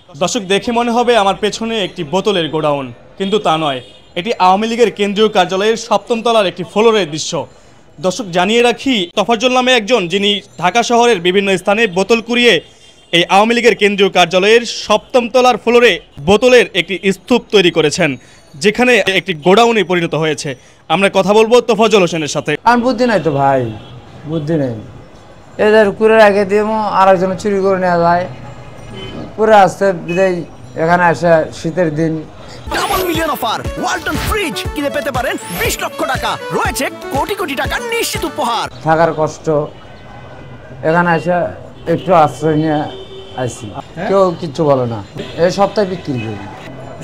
দর্শক দেখে মনে হবে আমার পেছনে একটি বোতলের গোডাউন, কিন্তু তা নয়। এটি আওয়ামী লীগের কেন্দ্রীয় কার্যালয়ের ৭ম তলার একটি ফ্লোরের দৃশ্য। দর্শক জানিয়ে রাখি, তফাজ্জল নামে একজন যিনি ঢাকা শহরের বিভিন্ন স্থানে বোতল কুড়িয়ে এই আওয়ামী লীগের কেন্দ্রীয় কার্যালয়ের ৭ম তলার ফ্লোরে বোতলের একটি স্তূপ তৈরি করেছেন, যেখানে একটি গোডাউনে পরিণত হয়েছে। আমরা কথা বলবো তোফাজ্জল হোসেনের সাথে। আর বুদ্ধি নাই তো ভাই, বুদ্ধি নেই। এদের কুড়ে রেখে দিয়ে আরেকজন চুরি করে নেওয়া যায়, পুরো আসতে বিদায় এখানে আসে শীতের দিন। Double million offer Walton fridge কিনে পেতে পারেন 20 লক্ষ টাকা, রয়েছে কোটি কোটি টাকার নিশ্চিত উপহার। থাকার কষ্ট, এখানে এসে একটু আশ্রয় নিয়ে আসি, কেউ কিচ্ছু বলে না। এই সপ্তাহে বিক্রি করি।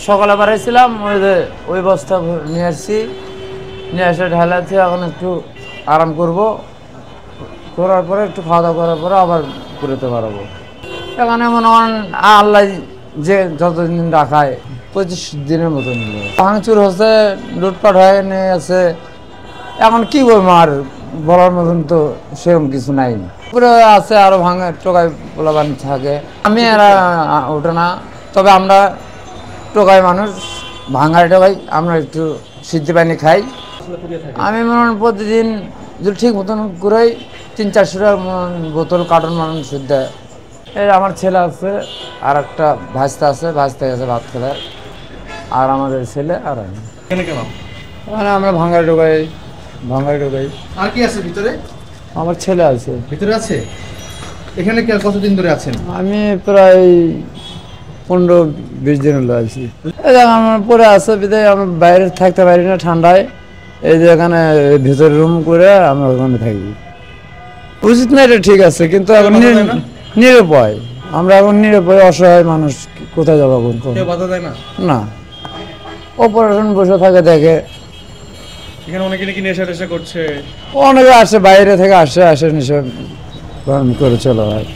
সকালে বাড়াইছিলাম, ওই বস্তা নিয়ে আসছি, নিয়ে এসে ঢালাতে এখন একটু আরাম করব, করার পরে একটু খাওয়া দাওয়া করার পরে আবার করতে পারবো। এখানে মনে হয় আল্লাহ যে যতদিন রাখায় 25 দিনের মতন ভাঙচুর হচ্ছে, লুটপাট হয়ে নিয়ে আছে। এখন কি বলবো, আর বলার মতন তো সেরকম কিছু নাই। পুরো আছে আরো ভাঙে টোকাই পোলাবান থাকে। আমি এরা ওঠে না, তবে আমরা টোকাই মানুষ, ভাঙায় টোকাই আমরা একটু সিদ্ধি পানি খাই। আমি মনে হয় প্রতিদিন যদি ঠিক মতন করে 300-400 টাকার বোতল কার্টন মানুষ শুদ্ধ। এই আমার ছেলে আছে, আর একটা ভাস্তা আছে, ভাস্তা গেছে ভাত খেলে, আর আমাদের ছেলে আর আমি। মানে আমরা ভাঙায় ঢোকাই। আর কি আছে ভিতরে? আমার ছেলে আছে ভিতরে আছে। এখানে কতদিন ধরে আছেন? আমি প্রায় 15-20 দিন হলো আছি। এই যে আমার পরে আছে বিদায়, আমরা বাইরে থাকতে পারি না ঠান্ডায়। এই যে এখানে ভিতরে রুম করে আমরা ওখানে থাকি। উচিত না, এটা ঠিক আছে, কিন্তু এখন নিরুপায়। আমরা এখন নিরুপায়, অসহায় মানুষ, কোথায় যাবো এখন? বাধা দেয় না? না, অপারেশন বসে থাকে দেখে। এখানে অনেকে নাকি নেশা টেশা করছে। অনেকে আসে, বাইরে থেকে আসে নেশা করে চলে হয়।